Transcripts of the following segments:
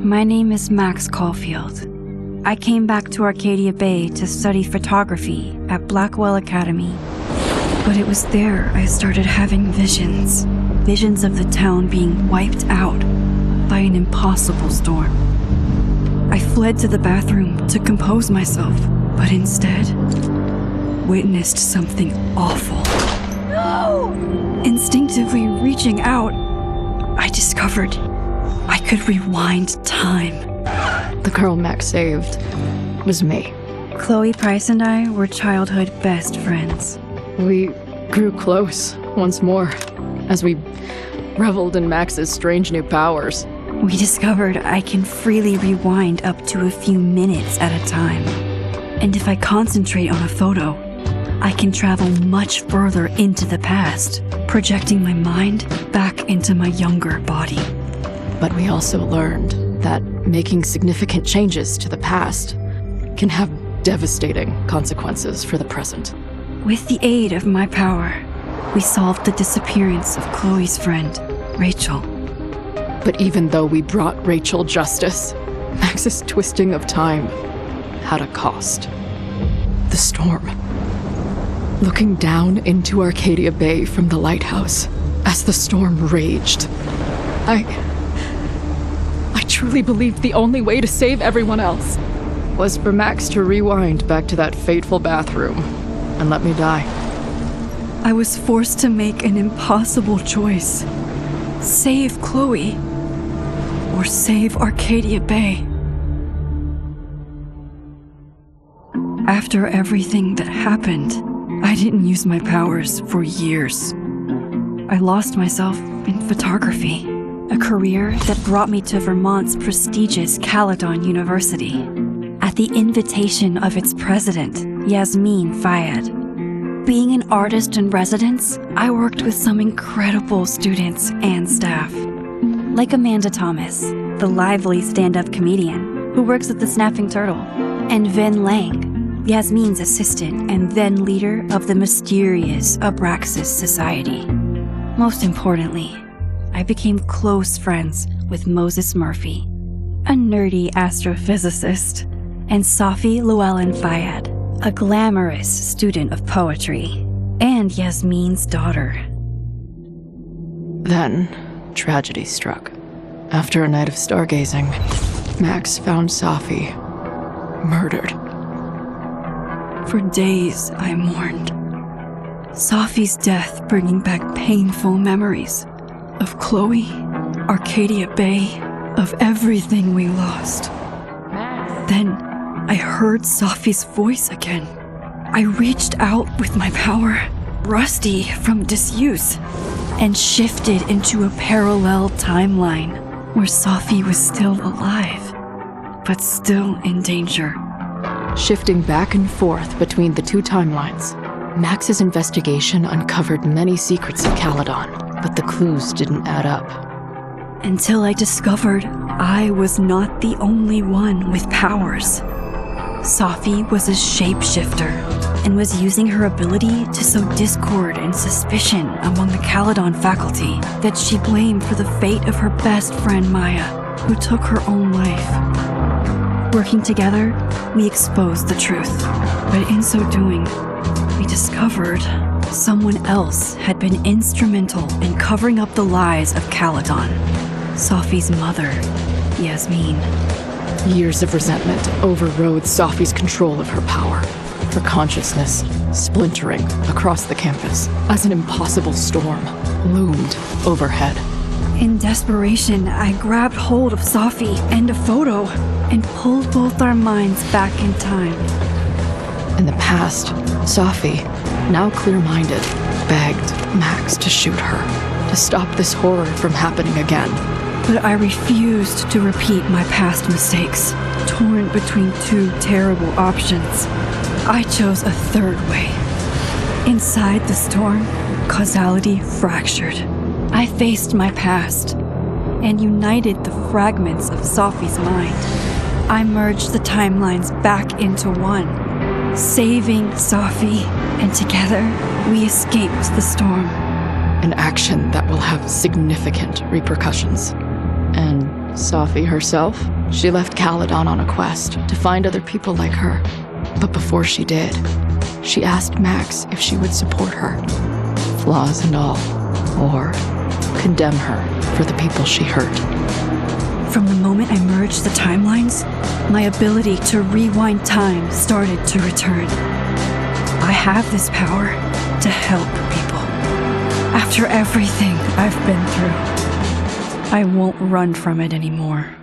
My name is Max Caulfield. I came back to Arcadia Bay to study photography at Blackwell Academy. But it was there I started having visions. Visions of the town being wiped out by an impossible storm. I fled to the bathroom to compose myself, but instead witnessed something awful. No! Instinctively reaching out, I discovered I could rewind time. The girl Max saved was me. Chloe Price and I were childhood best friends. We grew close once more as we reveled in Max's strange new powers. We discovered I can freely rewind up to a few minutes at a time. And if I concentrate on a photo, I can travel much further into the past, projecting my mind back into my younger body. But we also learned that making significant changes to the past can have devastating consequences for the present. With the aid of my power, we solved the disappearance of Chloe's friend, Rachel. But even though we brought Rachel justice, Max's twisting of time had a cost. The storm. Looking down into Arcadia Bay from the lighthouse as the storm raged, I truly believed the only way to save everyone else was for Max to rewind back to that fateful bathroom and let me die. I was forced to make an impossible choice. Save Chloe, or save Arcadia Bay. After everything that happened, I didn't use my powers for years. I lost myself in photography, a career that brought me to Vermont's prestigious Caledon University, at the invitation of its president, Yasmin Fayed. Being an artist in residence, I worked with some incredible students and staff, like Amanda Thomas, the lively stand-up comedian who works at the Snapping Turtle, and Ven Lang, Yasmin's assistant and then leader of the mysterious Abraxas Society. Most importantly, I became close friends with Moses Murphy, a nerdy astrophysicist, and Safi Llewellyn Fayed, a glamorous student of poetry, and Yasmin's daughter. Then, tragedy struck. After a night of stargazing, Max found Safi murdered. For days, I mourned. Safi's death bringing back painful memories of Chloe, Arcadia Bay, of everything we lost. Then, I heard Safi's voice again. I reached out with my power, rusty from disuse, and shifted into a parallel timeline where Safi was still alive, but still in danger. Shifting back and forth between the two timelines, Max's investigation uncovered many secrets of Caledon, but the clues didn't add up. Until I discovered I was not the only one with powers. Safi was a shapeshifter and was using her ability to sow discord and suspicion among the Caledon faculty that she blamed for the fate of her best friend Maya, who took her own life. Working together, we exposed the truth, but in so doing, we discovered someone else had been instrumental in covering up the lies of Caledon. Safi's mother, Yasmin. Years of resentment overrode Safi's control of her power, her consciousness splintering across the campus as an impossible storm loomed overhead. In desperation, I grabbed hold of Safi and a photo and pulled both our minds back in time. In the past, Safi, now clear-minded, begged Max to shoot her, to stop this horror from happening again. But I refused to repeat my past mistakes, torn between two terrible options. I chose a third way. Inside the storm, causality fractured. I faced my past and united the fragments of Safi's mind. I merged the timelines back into one, saving Safi, and together We escaped the storm. An action that will have significant repercussions. And Safi herself? She left Caledon on a quest to find other people like her. But before she did, she asked Max if she would support her, flaws and all, or condemn her for the people she hurt. From the moment I merged the timelines, my ability to rewind time started to return. I have this power to help people. After everything I've been through, I won't run from it anymore.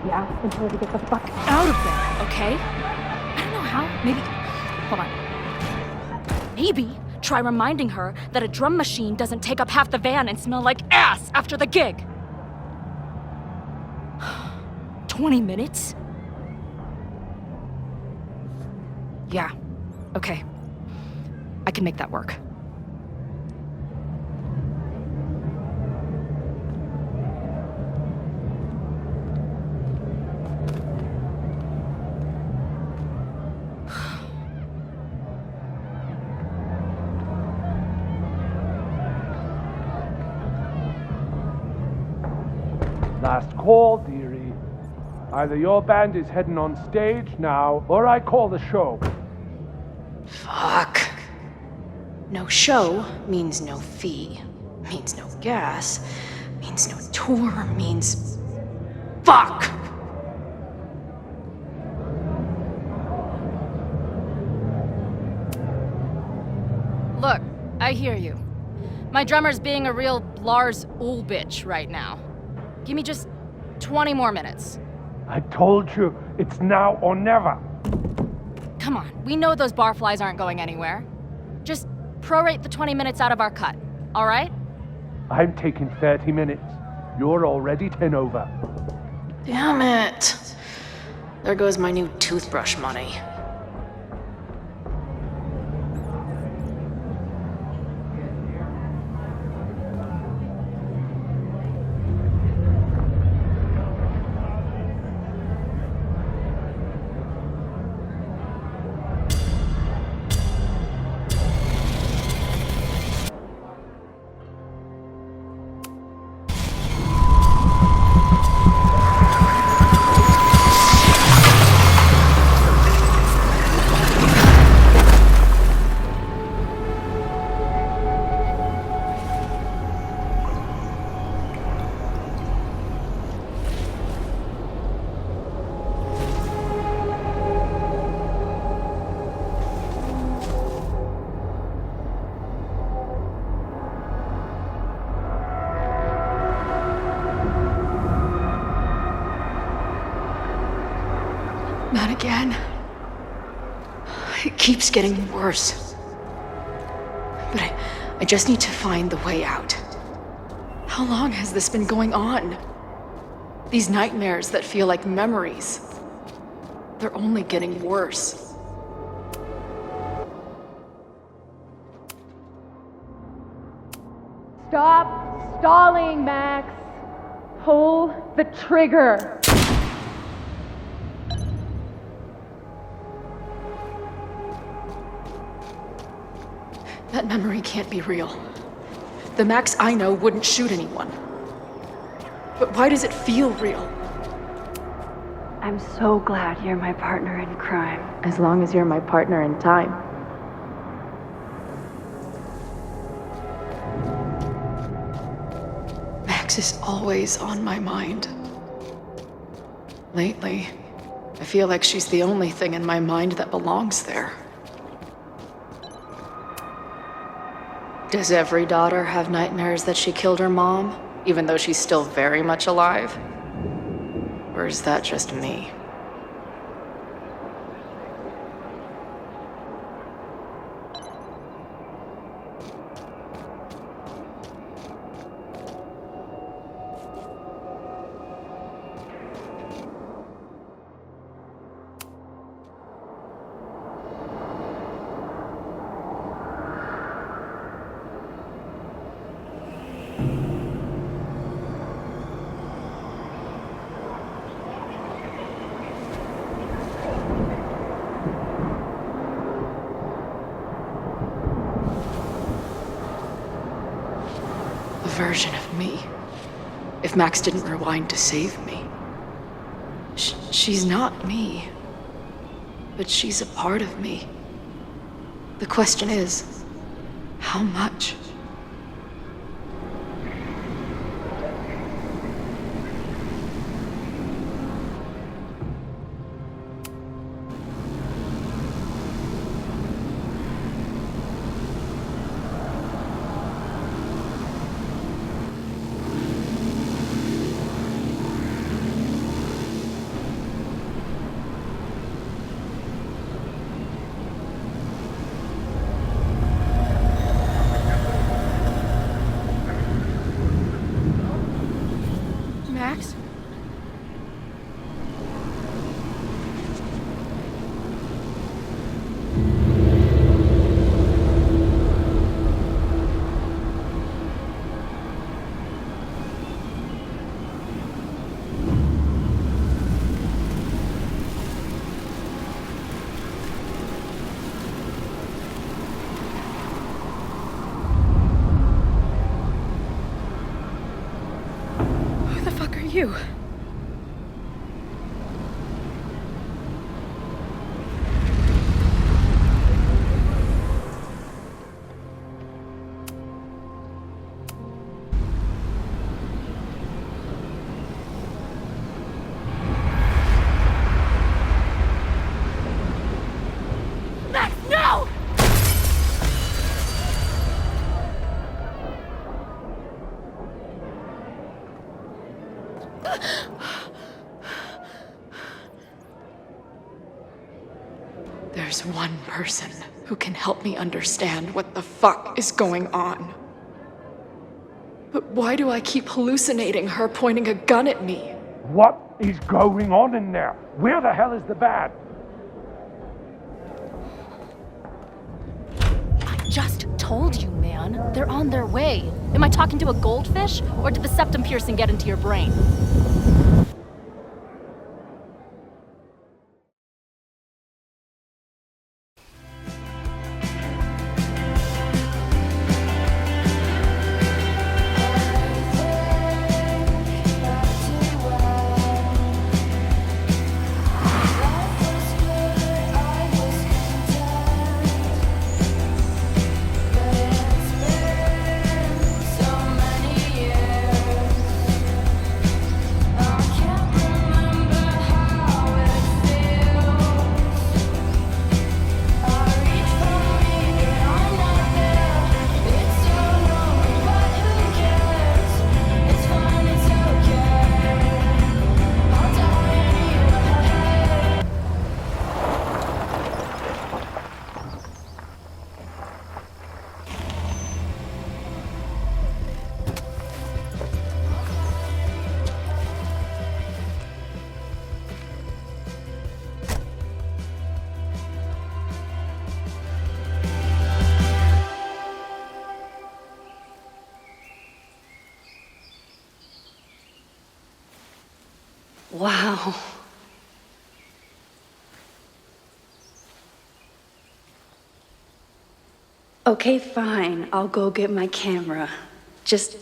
Yeah, and tell her to get the fuck out of there, okay? I don't know how. Maybe. Hold on. Maybe try reminding her that a drum machine doesn't take up half the van and smell like ass after the gig. 20 minutes? Yeah. Okay. I can make that work. Last call, dearie. Either your band is heading on stage now, or I call the show. Fuck. No show means no fee, means no gas, means no tour, means... Fuck! Look, I hear you. My drummer's being a real Lars Ulrich right now. Give me just 20 more minutes. I told you, it's now or never. Come on, we know those barflies aren't going anywhere. Just prorate the 20 minutes out of our cut, all right? I'm taking 30 minutes. You're already 10 over. Damn it. There goes my new toothbrush money. Not again. It keeps getting worse. But I just need to find the way out. How long has this been going on? These nightmares that feel like memories. They're only getting worse. Stop stalling, Max. Pull the trigger. That memory can't be real. The Max I know wouldn't shoot anyone. But why does it feel real? I'm so glad you're my partner in crime. As long as you're my partner in time. Max is always on my mind. Lately, I feel like she's the only thing in my mind that belongs there. Does every daughter have nightmares that she killed her mom, even though she's still very much alive? Or is that just me? Version of me. If Max didn't rewind to save me. She's not me. But she's a part of me. The question is, how much? Max? Who the fuck are you? Max, no! There's one person who can help me understand what the fuck is going on. But why do I keep hallucinating her pointing a gun at me? What is going on in there? Where the hell is the bad? I just told you, man. They're on their way. Am I talking to a goldfish, or did the septum piercing get into your brain? Ow. Okay, fine. I'll go get my camera. Just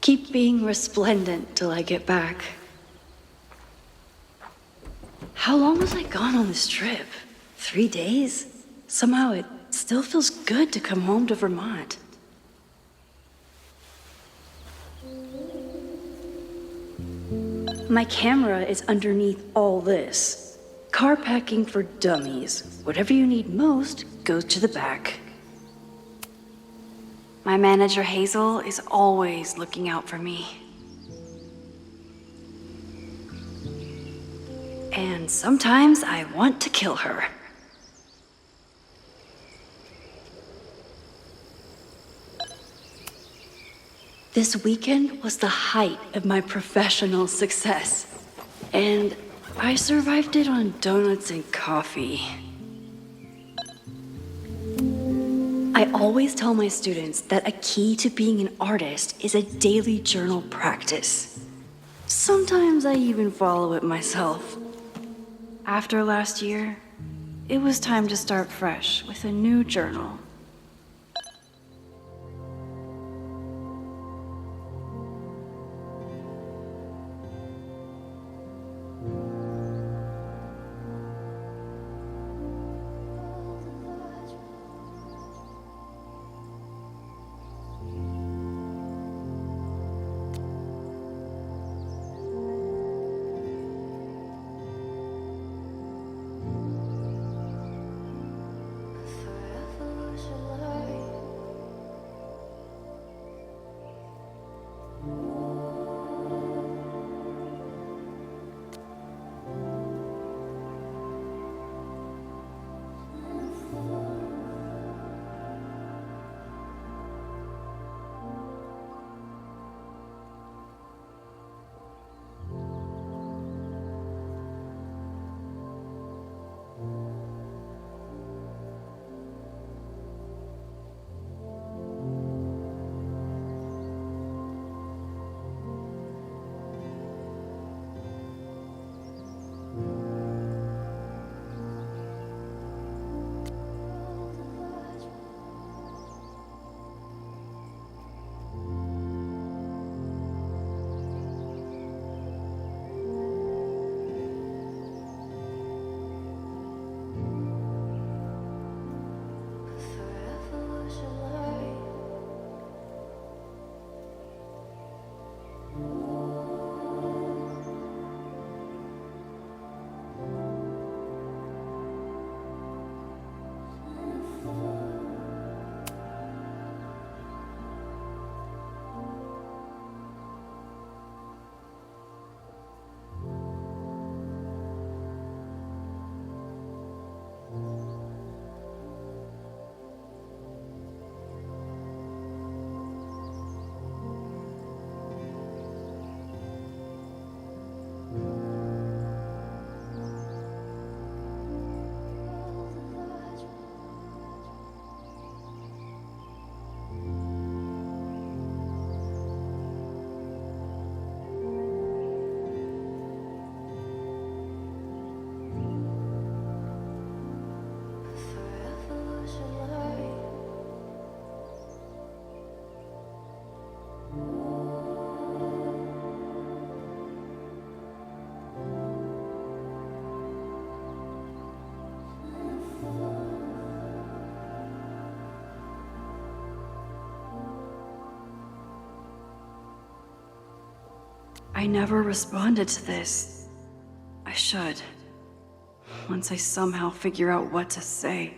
keep being resplendent till I get back. How long was I gone on this trip? 3 days? Somehow it still feels good to come home to Vermont. My camera is underneath all this. Car packing for dummies. Whatever you need most goes to the back. My manager Hazel is always looking out for me. And sometimes I want to kill her. This weekend was the height of my professional success. And I survived it on donuts and coffee. I always tell my students that a key to being an artist is a daily journal practice. Sometimes I even follow it myself. After last year, it was time to start fresh with a new journal. I never responded to this. I should. Once I somehow figure out what to say.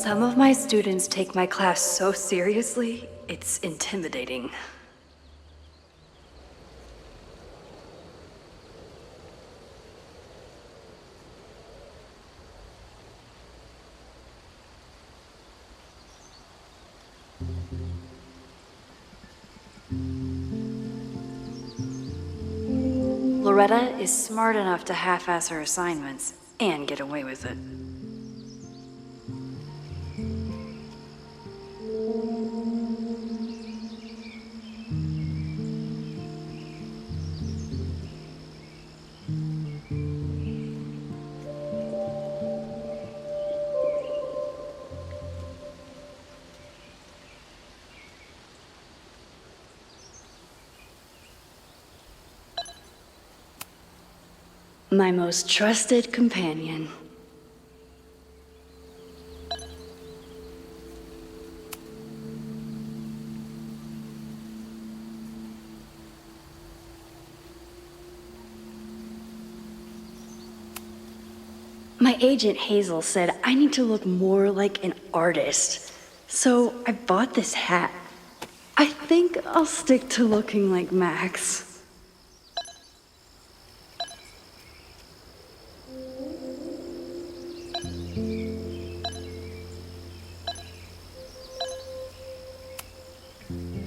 Some of my students take my class so seriously, it's intimidating. Loretta is smart enough to half-ass her assignments and get away with it. My most trusted companion. My agent Hazel said I need to look more like an artist, so I bought this hat. I think I'll stick to looking like Max.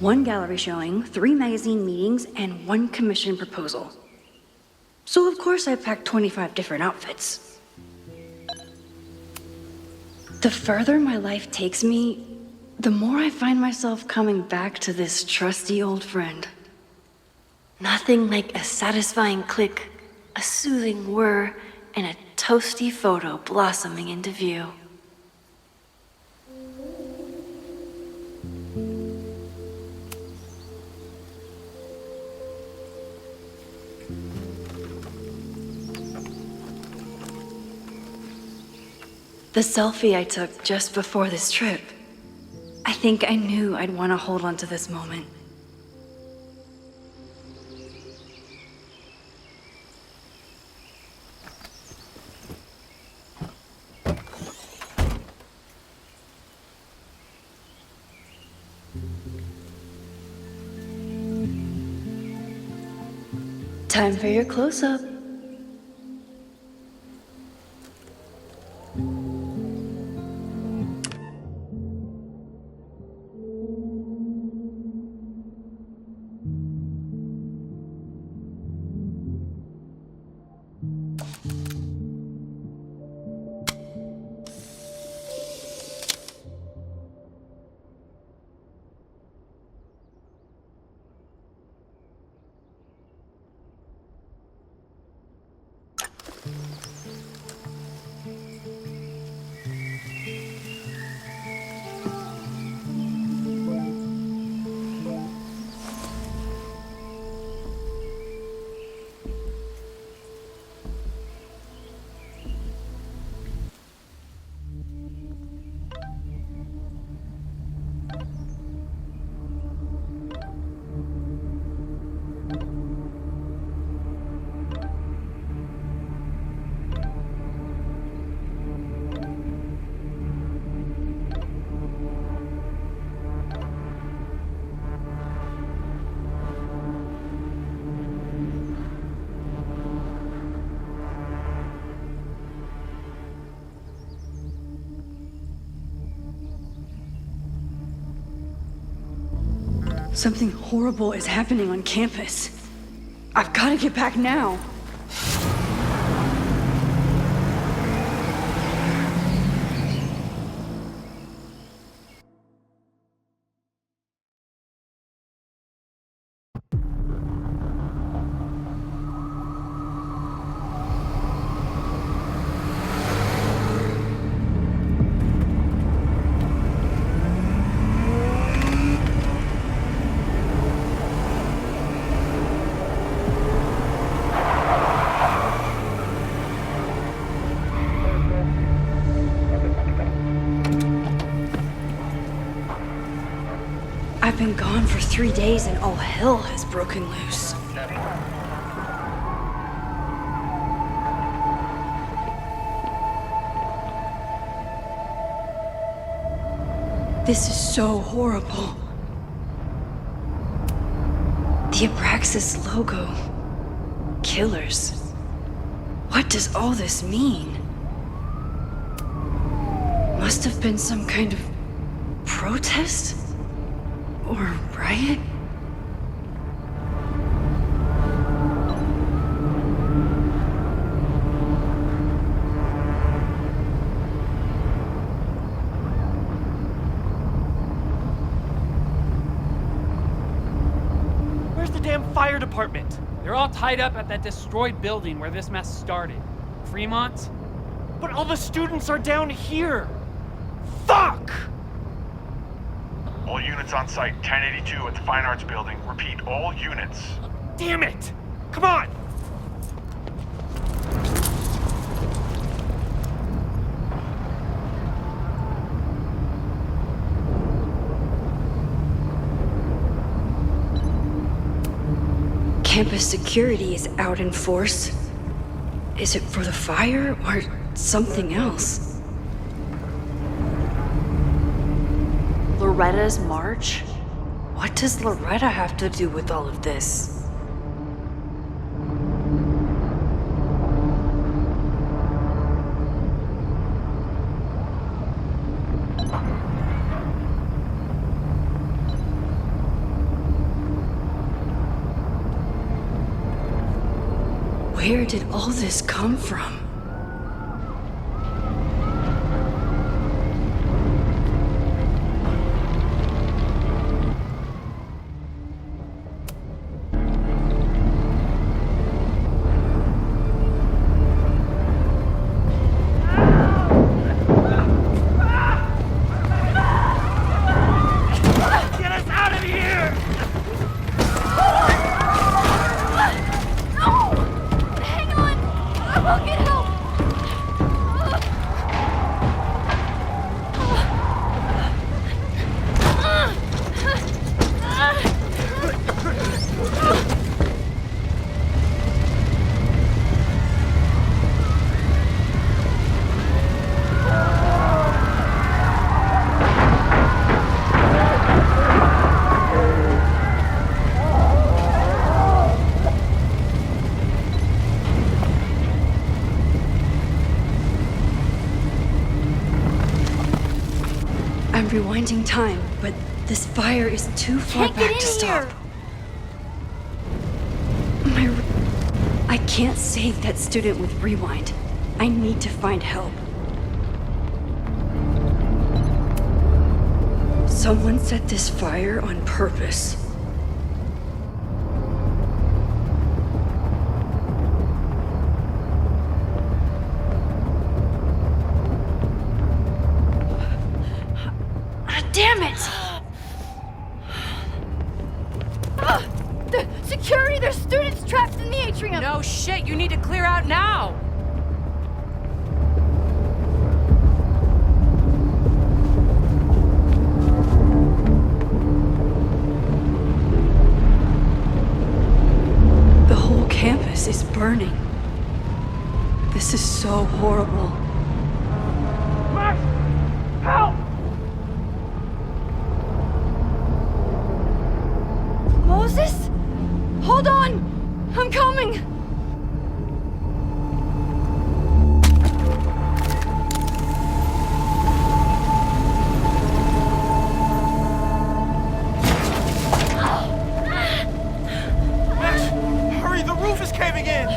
One gallery showing, 3 magazine meetings, and 1 commission proposal. So of course I packed 25 different outfits. The further my life takes me, the more I find myself coming back to this trusty old friend. Nothing like a satisfying click, a soothing whir, and a toasty photo blossoming into view. The selfie I took just before this trip. I think I knew I'd want to hold on to this moment. Time for your close-up. Something horrible is happening on campus. I've got to get back now. I've been gone for 3 days and all hell has broken loose. This is so horrible. The Abraxas logo. Killers. What does all this mean? Must have been some kind of protest? Or riot? Where's the damn fire department? They're all tied up at that destroyed building where this mess started. Fremont? But all the students are down here! Fuck! All units on site, 1082 at the Fine Arts Building. Repeat, all units. Damn it! Come on! Campus security is out in force. Is it for the fire or something else? Loretta's march? What does Loretta have to do with all of this? Where did all this come from? Get us out of here! Hang on! I will get help! I'm rewinding time, but this fire is too far Can't get back to in stop. here! I can't save that student with rewind. I need to find help. Someone set this fire on purpose. Damn it! The security! There's students trapped in the atrium! No shit, you need to clear out now! The whole campus is burning. This is so horrible. Max! Help! Moses? Hold on! I'm coming! Max, hurry, the roof is caving in!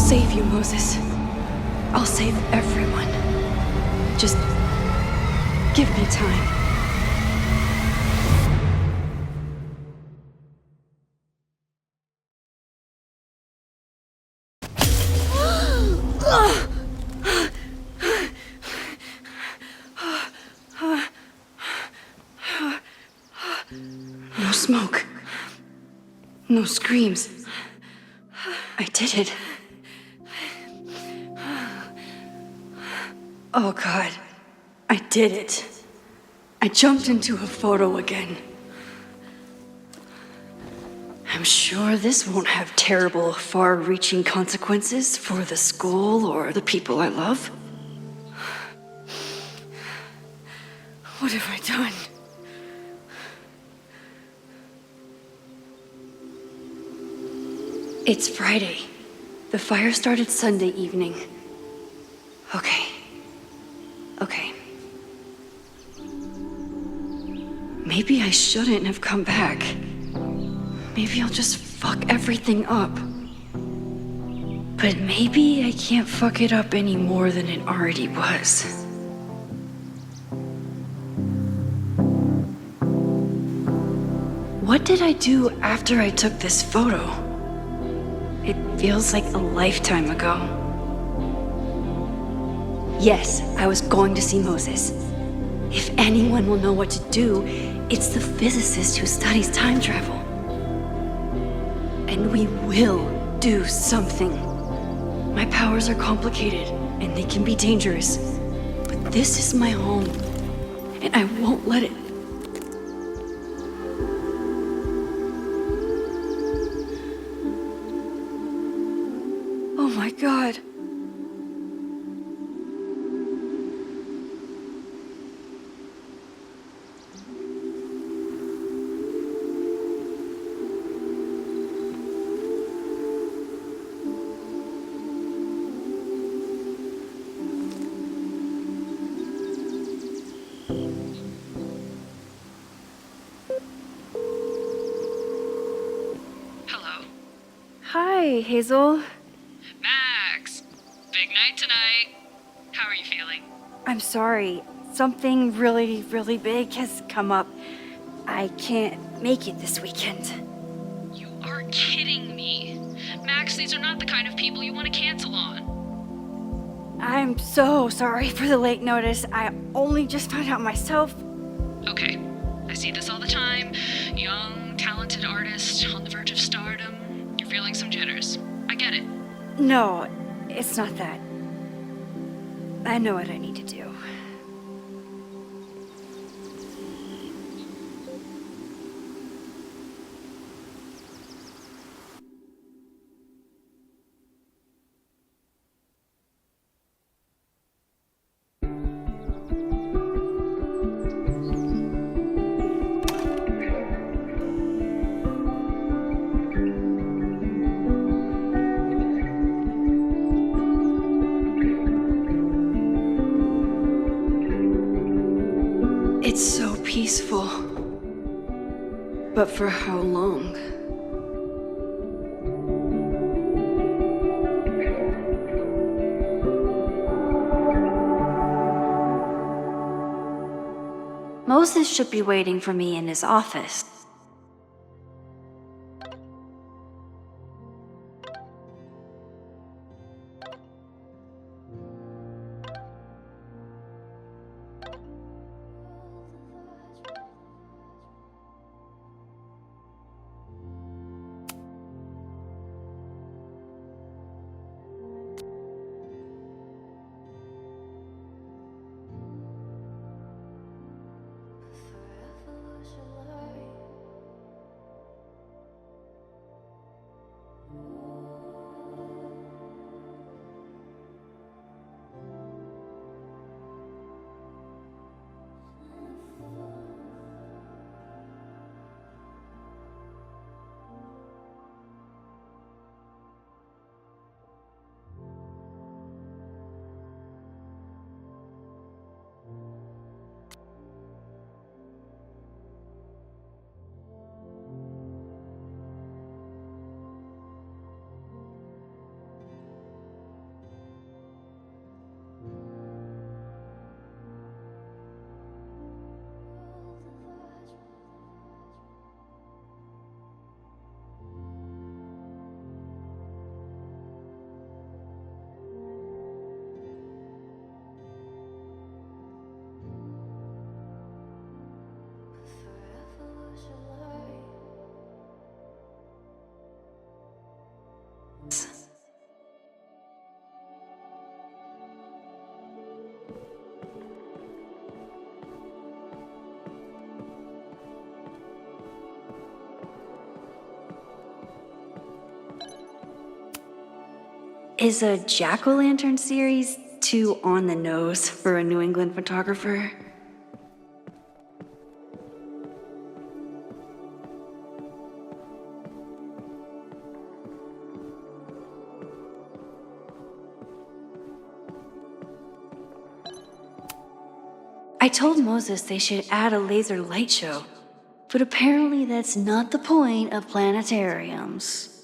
save you, Moses. I'll save everyone. Just give me time. No smoke. No screams. I did it. Oh God, I did it. I jumped into a photo again. I'm sure this won't have terrible, far-reaching consequences for the school or the people I love. What have I done? It's Friday. The fire started Sunday evening. Okay. Maybe I shouldn't have come back. Maybe I'll just fuck everything up. But maybe I can't fuck it up any more than it already was. What did I do after I took this photo? It feels like a lifetime ago. Yes, I was going to see Moses. If anyone will know what to do, it's the physicist who studies time travel. And we will do something. My powers are complicated, and they can be dangerous. But this is my home, and I won't let it. Oh my God. Hello. Hi, Hazel. Max! Big night tonight. How are you feeling? I'm sorry. Something really, really big has come up. I can't make it this weekend. You are kidding me. Max, these are not the kind of people you want to cancel on. I'm so sorry for the late notice. I only just found out myself. Okay, I see this all the time. Young, talented artist on the verge of stardom. You're feeling some jitters. I get it. No, it's not that. I know what I need to do. It's so peaceful. But for how long? Moses should be waiting for me in his office. Is a jack-o'-lantern series too on the nose for a New England photographer? I told Moses they should add a laser light show, but apparently that's not the point of planetariums.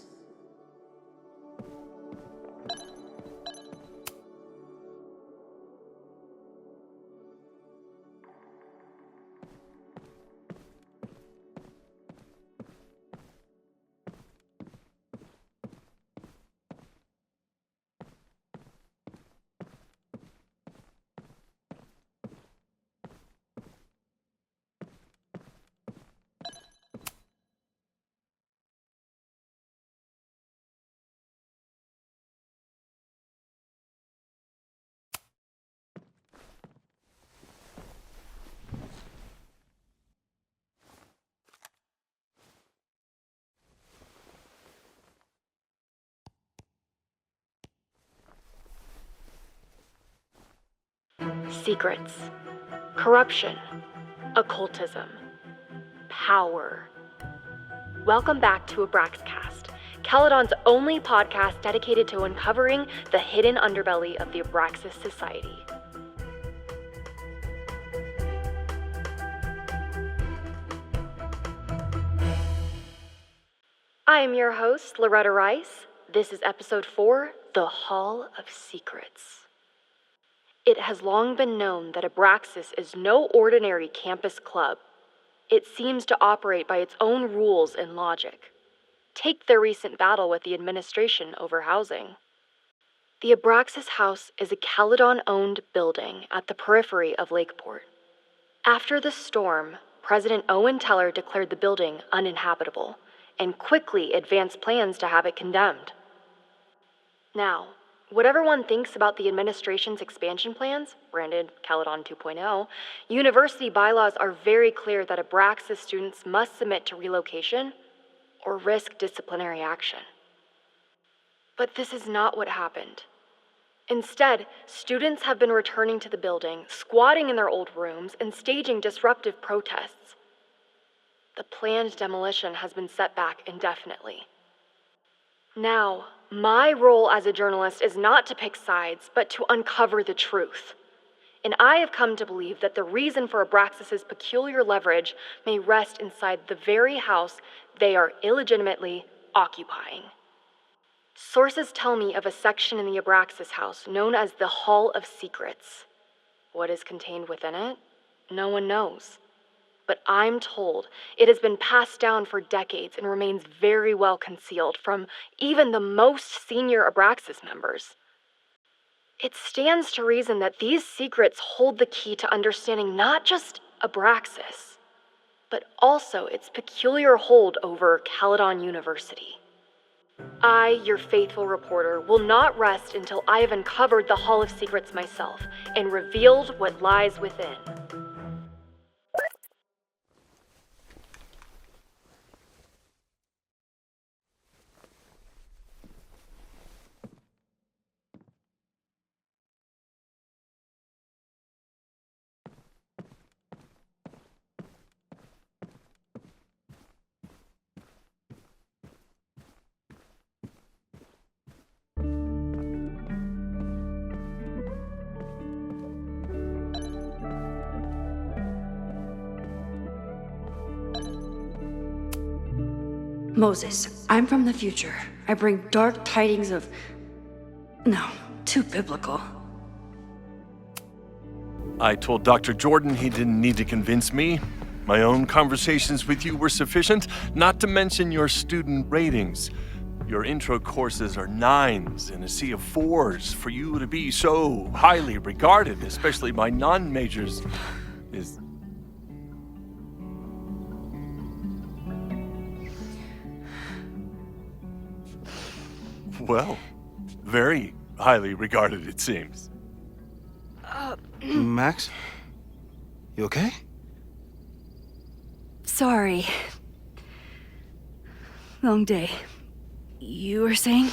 Secrets, corruption, occultism, power. Welcome back to Abraxcast, Caledon's only podcast dedicated to uncovering the hidden underbelly of the Abraxas Society. I am your host, Loretta Rice. This is episode 4, The Hall of Secrets. It has long been known that Abraxas is no ordinary campus club. It seems to operate by its own rules and logic. Take their recent battle with the administration over housing. The Abraxas House is a Caledon-owned building at the periphery of Lakeport. After the storm, President Owen Teller declared the building uninhabitable and quickly advanced plans to have it condemned. Now, whatever one thinks about the administration's expansion plans, branded Caledon 2.0, university bylaws are very clear that Abraxas students must submit to relocation or risk disciplinary action. But this is not what happened. Instead, students have been returning to the building, squatting in their old rooms, and staging disruptive protests. The planned demolition has been set back indefinitely. Now, my role as a journalist is not to pick sides, but to uncover the truth. And I have come to believe that the reason for Abraxas's peculiar leverage may rest inside the very house they are illegitimately occupying. Sources tell me of a section in the Abraxas house known as the Hall of Secrets. What is contained within it? No one knows. But I'm told it has been passed down for decades and remains very well concealed from even the most senior Abraxas members. It stands to reason that these secrets hold the key to understanding not just Abraxas, but also its peculiar hold over Caledon University. I, your faithful reporter, will not rest until I have uncovered the Hall of Secrets myself and revealed what lies within. Moses, I'm from the future. I bring dark tidings of... No, too biblical. I told Dr. Jordan he didn't need to convince me. My own conversations with you were sufficient, not to mention your student ratings. Your intro courses are 9s in a sea of 4s. For you to be so highly regarded, especially by non-majors, is... Well, very highly regarded, it seems. Max? You okay? Sorry. Long day. You were saying?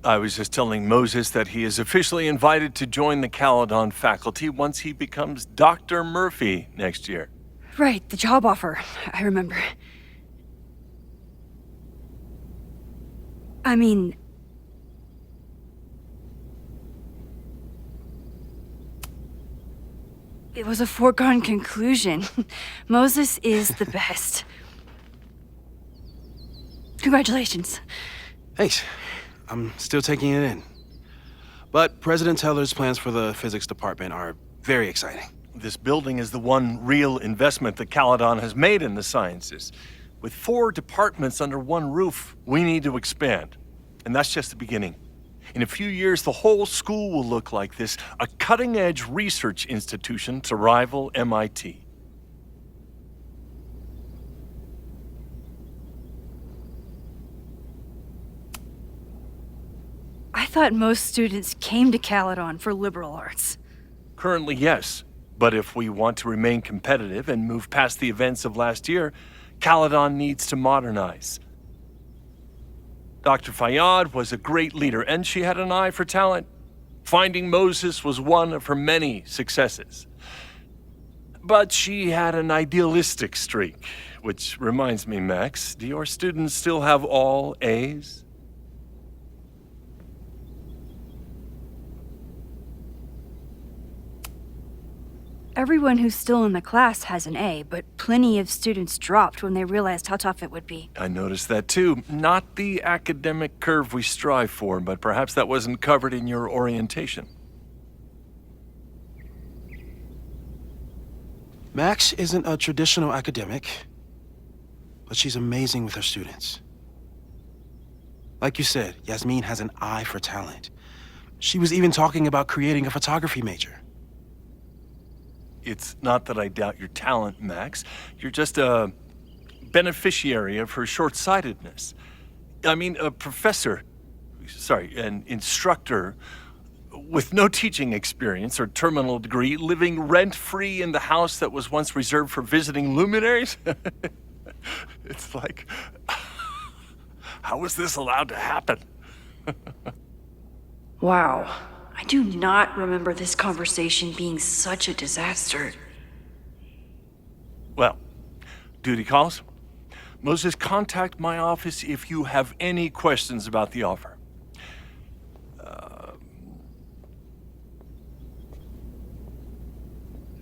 I was just telling Moses that he is officially invited to join the Caledon faculty once he becomes Dr. Murphy next year. Right, the job offer. I remember. I mean... It was a foregone conclusion. Moses is the best. Congratulations. Thanks. I'm still taking it in. But President Teller's plans for the physics department are very exciting. This building is the one real investment that Caledon has made in the sciences. With 4 departments under one roof, we need to expand. And that's just the beginning. In a few years, the whole school will look like this, a cutting-edge research institution to rival MIT. I thought most students came to Caledon for liberal arts. Currently, yes. But if we want to remain competitive and move past the events of last year, Caledon needs to modernize. Dr. Fayyad was a great leader, and she had an eye for talent. Finding Moses was one of her many successes. But she had an idealistic streak, which reminds me, Max, do your students still have all A's? Everyone who's still in the class has an A, but plenty of students dropped when they realized how tough it would be. I noticed that too. Not the academic curve we strive for, but perhaps that wasn't covered in your orientation. Max isn't a traditional academic, but she's amazing with her students. Like you said, Yasmin has an eye for talent. She was even talking about creating a photography major. It's not that I doubt your talent, Max. You're just a beneficiary of her short-sightedness. I mean, an instructor with no teaching experience or terminal degree, living rent-free in the house that was once reserved for visiting luminaries? It's like, how was this allowed to happen? Wow. I do not remember this conversation being such a disaster. Well, duty calls. Moses, contact my office if you have any questions about the offer.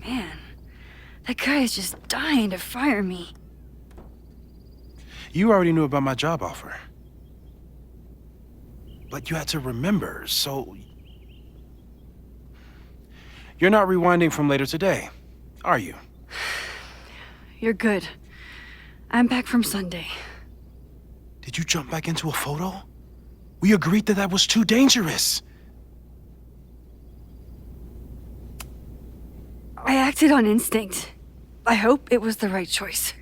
Man, that guy is just dying to fire me. You already knew about my job offer. But you had to remember, so... You're not rewinding from later today, are you? You're good. I'm back from Sunday. Did you jump back into a photo? We agreed that was too dangerous. I acted on instinct. I hope it was the right choice.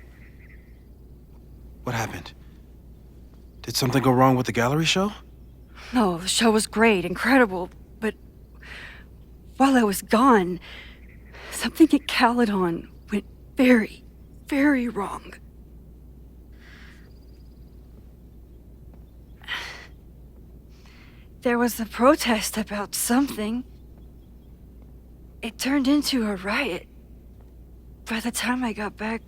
What happened? Did something go wrong with the gallery show? No, the show was great, incredible, but while I was gone, something at Caledon went very, very wrong. There was a protest about something. It turned into a riot. By the time I got back,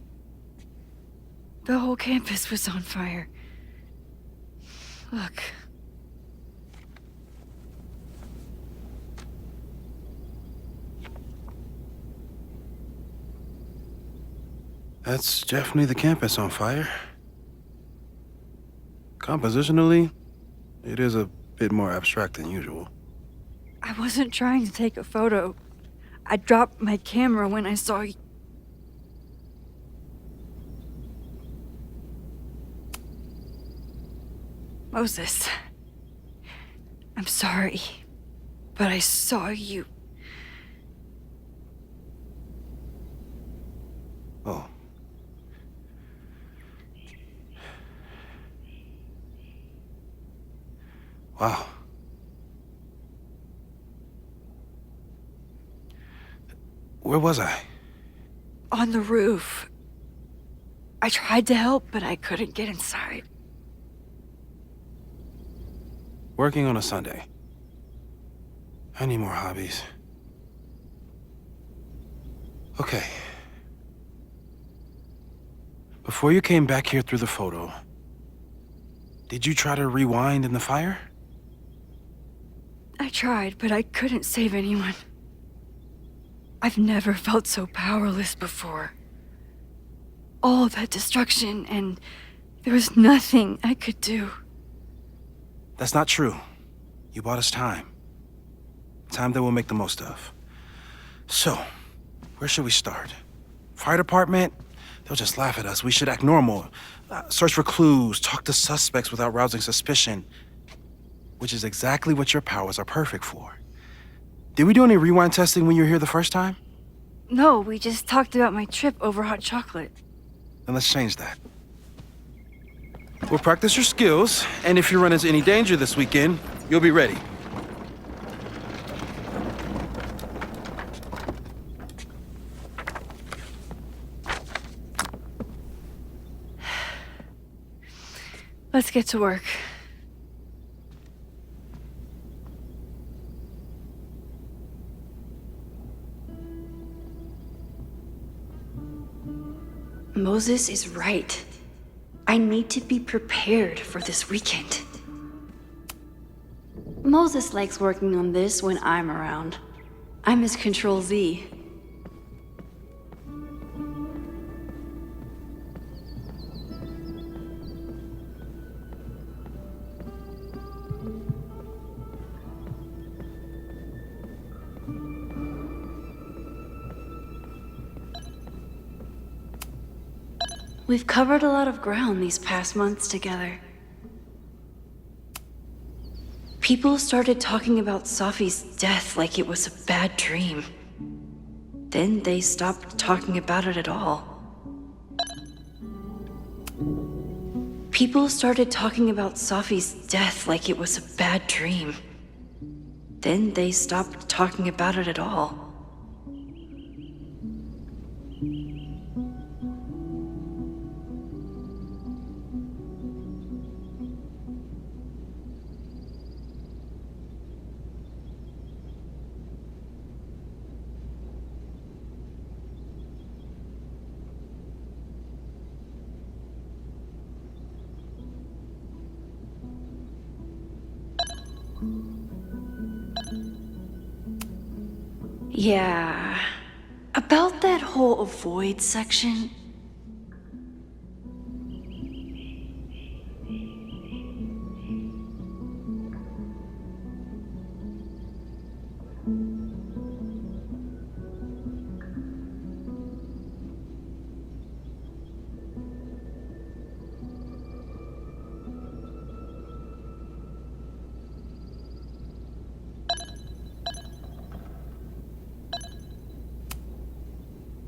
the whole campus was on fire. Look. That's definitely the campus on fire. Compositionally, it is a bit more abstract than usual. I wasn't trying to take a photo. I dropped my camera when I saw you. Moses, I'm sorry, but I saw you. Oh. Wow. Where was I? On the roof. I tried to help, but I couldn't get inside. Working on a Sunday. I need more hobbies. Okay. Before you came back here through the photo, did you try to rewind in the fire? I tried, but I couldn't save anyone. I've never felt so powerless before. All that destruction, and there was nothing I could do. That's not true. You bought us time. Time that we'll make the most of. So, where should we start? Fire department? They'll just laugh at us. We should act normal. Search for clues, talk to suspects without rousing suspicion. Which is exactly what your powers are perfect for. Did we do any rewind testing when you were here the first time? No, we just talked about my trip over hot chocolate. Then let's change that. We'll practice your skills, and if you run into any danger this weekend, you'll be ready. Let's get to work. Moses is right. I need to be prepared for this weekend. Moses likes working on this when I'm around. I'm his Control Z. We've covered a lot of ground these past months together. People started talking about Safi's death like it was a bad dream. Then they stopped talking about it at all. People started talking about Safi's death like it was a bad dream. Then they stopped talking about it at all. Yeah, about that whole avoid section.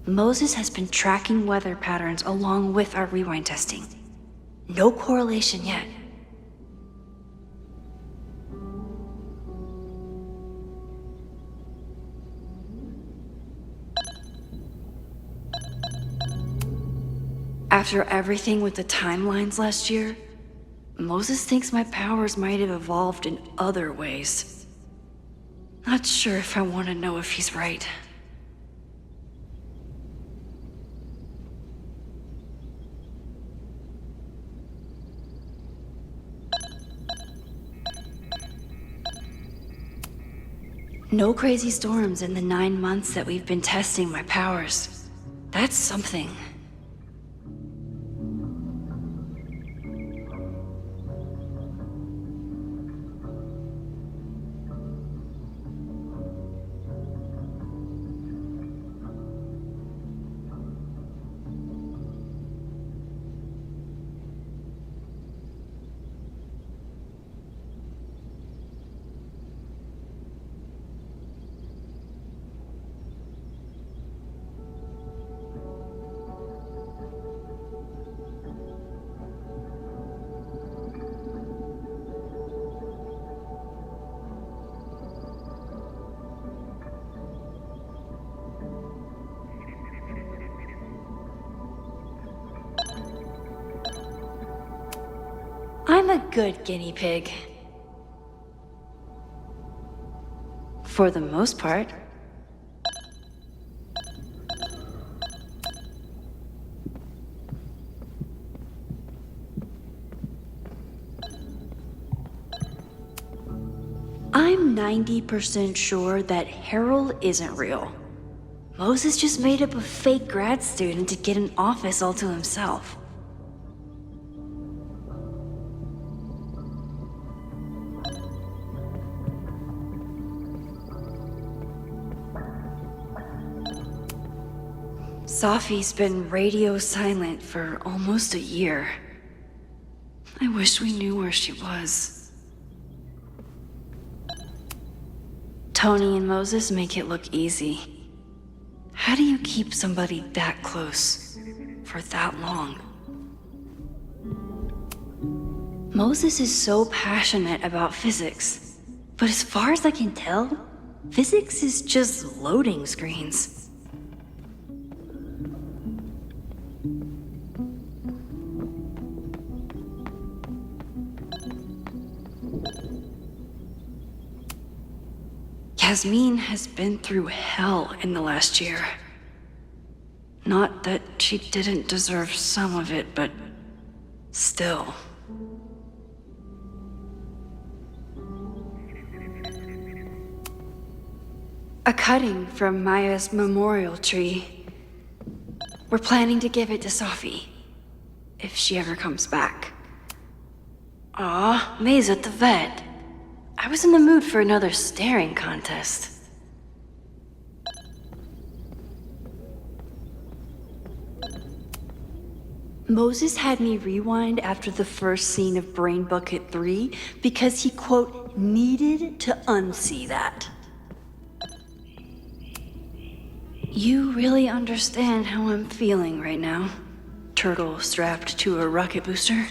Moses has been tracking weather patterns along with our rewind testing. No correlation yet. After everything with the timelines last year, Moses thinks my powers might have evolved in other ways. Not sure if I want to know if he's right. No crazy storms in the 9 months that we've been testing my powers. That's something. I'm a good guinea pig. For the most part. I'm 90% sure that Harold isn't real. Moses just made up a fake grad student to get an office all to himself. Safi's been radio silent for almost a year. I wish we knew where she was. Tony and Moses make it look easy. How do you keep somebody that close for that long? Moses is so passionate about physics, but as far as I can tell, physics is just loading screens. Yasmin has been through hell in the last year. Not that she didn't deserve some of it, but still. A cutting from Maya's memorial tree. We're planning to give it to Safi, if she ever comes back. Aw, May's at the vet. I was in the mood for another staring contest. Moses had me rewind after the first scene of Brain Bucket 3 because he, quote, needed to unsee that. You really understand how I'm feeling right now, turtle strapped to a rocket booster?